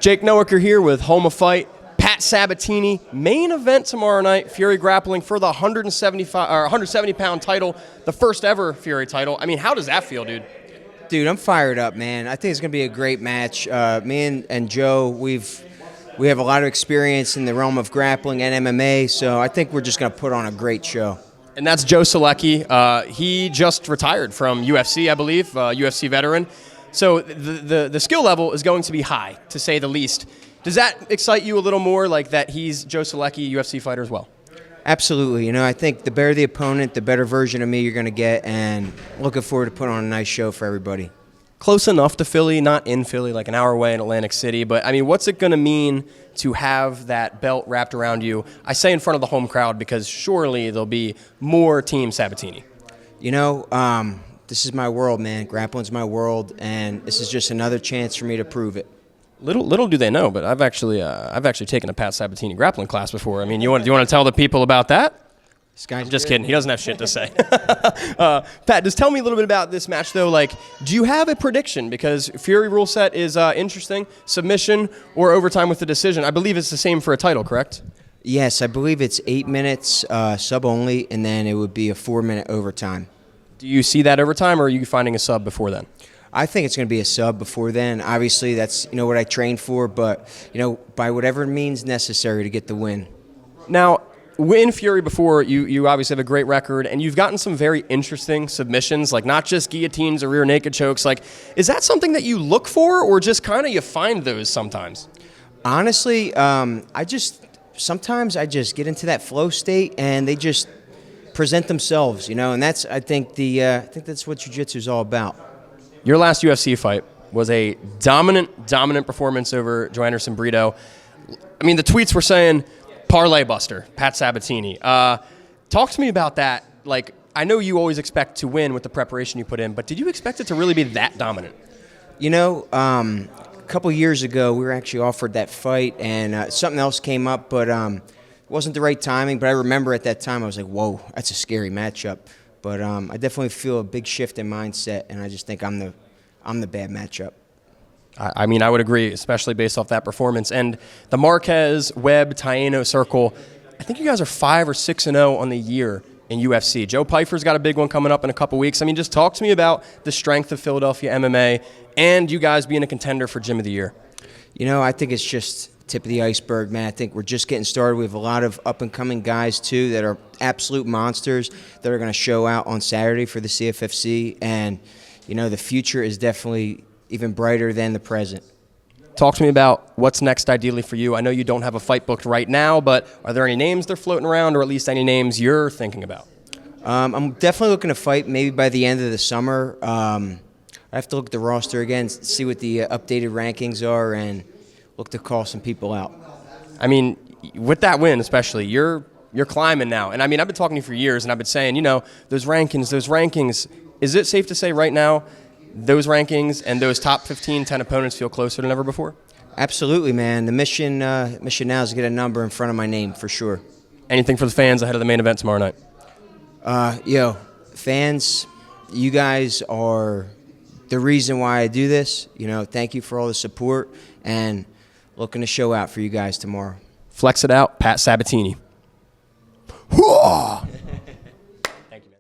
Jake Noecker here with Home of Fight. Pat Sabatini, main event tomorrow night, Fury Grappling for the 170-pound title, the first ever Fury title. I mean, how does that feel, dude? Dude, I'm fired up, man. I think it's going to be a great match. Me and Joe, we have a lot of experience in the realm of grappling and MMA, so I think we're just going to put on a great show. And that's Joe Solecki. He just retired from UFC, I believe, UFC veteran. So the skill level is going to be high, to say the least. Does that excite you a little more, like that he's Joe Solecki, UFC fighter as well? Absolutely. You know, I think the better the opponent, the better version of me you're going to get, and looking forward to putting on a nice show for everybody. Close enough to Philly, not in Philly, like an hour away in Atlantic City. But, I mean, what's it going to mean to have that belt wrapped around you? I say in front of the home crowd because surely there'll be more Team Sabatini. You know, this is my world, man. Grappling's my world, and this is just another chance for me to prove it. Little do they know, but I've actually taken a Pat Sabatini grappling class before. I mean, do you want to tell the people about that? I'm just kidding. He doesn't have shit to say. Pat, just tell me a little bit about this match, though. Like, do you have a prediction? Because Fury rule set is interesting. Submission or overtime with the decision. I believe it's the same for a title, correct? Yes, I believe it's 8 minutes sub only, and then it would be a 4-minute overtime. Do you see that overtime, or are you finding a sub before then? I think it's going to be a sub before then. Obviously, that's what I trained for, but by whatever means necessary to get the win. Now, in Fury before, you obviously have a great record, and you've gotten some very interesting submissions, like not just guillotines or rear naked chokes. Like, is that something that you look for, or just kind of you find those sometimes? Honestly, sometimes I just get into that flow state, and they just present themselves, and that's I think that's what jiu-jitsu is all about. Your last UFC fight was a dominant performance over Joanderson Brito. I mean, the tweets were saying, parlay buster, Pat Sabatini. Talk to me about that. Like, I know you always expect to win with the preparation you put in, but did you expect it to really be that dominant? A couple years ago, we were actually offered that fight, and something else came up, but it wasn't the right timing. But I remember at that time, I was like, whoa, that's a scary matchup. But I definitely feel a big shift in mindset, and I just think I'm the bad matchup. I mean, I would agree, especially based off that performance. And the Marquez, Webb, Taino circle, I think you guys are 5 or 6-0 on the year in UFC. Joe Pyfer's got a big one coming up in a couple weeks. I mean, just talk to me about the strength of Philadelphia MMA and you guys being a contender for Gym of the Year. I think it's just tip of the iceberg, man. I think we're just getting started. We have a lot of up-and-coming guys, too, that are absolute monsters that are going to show out on Saturday for the CFFC. And, the future is definitely even brighter than the present. Talk to me about what's next ideally for you. I know you don't have a fight booked right now, but are there any names that are floating around, or at least any names you're thinking about? I'm definitely looking to fight maybe by the end of the summer. I have to look at the roster again, see what the updated rankings are, and look to call some people out. I mean, with that win especially, you're climbing now. And I mean, I've been talking to you for years, and I've been saying, those rankings, is it safe to say right now those rankings and those top 15, 10 opponents feel closer than ever before? Absolutely, man. The mission now is to get a number in front of my name, for sure. Anything for the fans ahead of the main event tomorrow night? Fans, you guys are the reason why I do this. Thank you for all the support, and looking to show out for you guys tomorrow. Flex it out, Pat Sabatini.